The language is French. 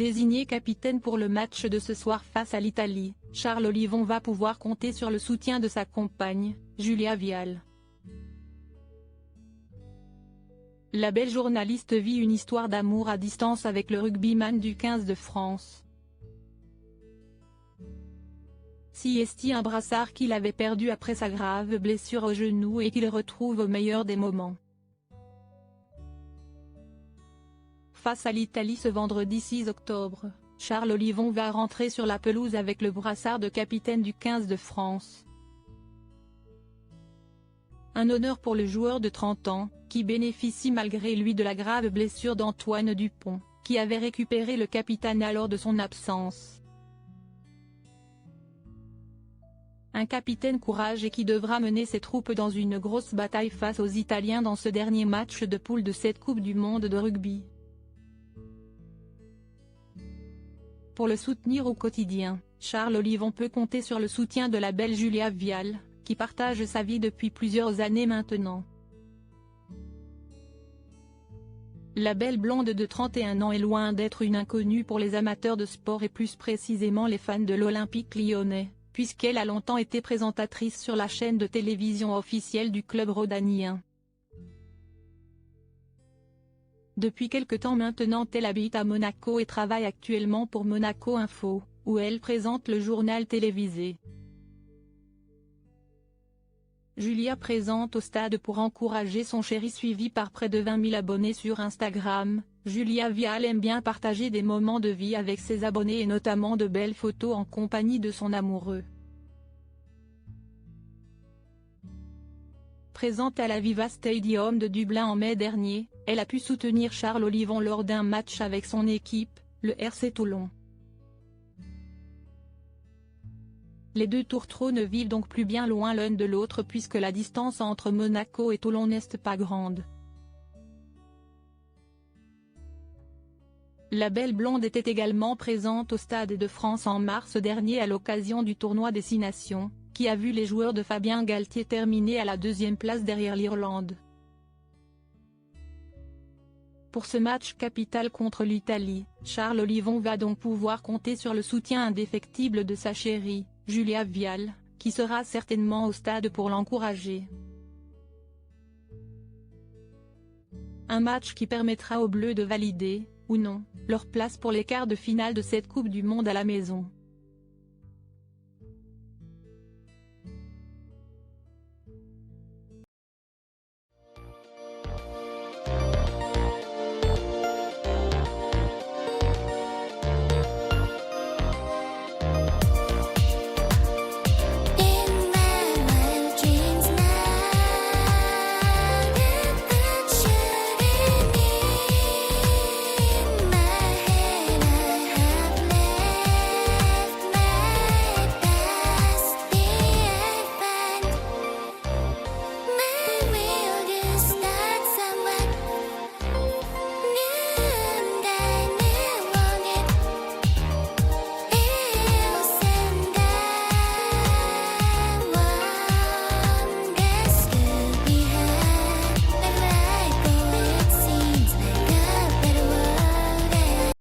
Désigné capitaine pour le match de ce soir face à l'Italie, Charles Olivon va pouvoir compter sur le soutien de sa compagne, Julia Viale. La belle journaliste vit une histoire d'amour à distance avec le rugbyman du 15 de France. Siesti, un brassard qu'il avait perdu après sa grave blessure au genou et qu'il retrouve au meilleur des moments. Face à l'Italie ce vendredi 6 octobre, Charles Olivon va rentrer sur la pelouse avec le brassard de capitaine du 15 de France. Un honneur pour le joueur de 30 ans, qui bénéficie malgré lui de la grave blessure d'Antoine Dupont, qui avait récupéré le capitanat lors de son absence. Un capitaine courage et qui devra mener ses troupes dans une grosse bataille face aux Italiens dans ce dernier match de poule de cette Coupe du monde de rugby. Pour le soutenir au quotidien, Charles Olivon peut compter sur le soutien de la belle Julia Viale, qui partage sa vie depuis plusieurs années maintenant. La belle blonde de 31 ans est loin d'être une inconnue pour les amateurs de sport et plus précisément les fans de l'Olympique lyonnais, puisqu'elle a longtemps été présentatrice sur la chaîne de télévision officielle du club rhodanien. Depuis quelque temps maintenant elle habite à Monaco et travaille actuellement pour Monaco Info, où elle présente le journal télévisé. Julia présente au stade pour encourager son chéri suivi par près de 20 000 abonnés sur Instagram. Julia Viale aime bien partager des moments de vie avec ses abonnés et notamment de belles photos en compagnie de son amoureux. Présente à l'Aviva Stadium de Dublin en mai dernier, elle a pu soutenir Charles Olivon lors d'un match avec son équipe, le RC Toulon. Les deux tourtereaux ne vivent donc plus bien loin l'un de l'autre puisque la distance entre Monaco et Toulon n'est pas grande. La belle blonde était également présente au Stade de France en mars dernier à l'occasion du tournoi des 6 Nations, qui a vu les joueurs de Fabien Galtier terminer à la 2e place derrière l'Irlande. Pour ce match capital contre l'Italie, Charles Olivon va donc pouvoir compter sur le soutien indéfectible de sa chérie, Julia Viale, qui sera certainement au stade pour l'encourager. Un match qui permettra aux Bleus de valider, ou non, leur place pour les quarts de finale de cette Coupe du monde à la maison.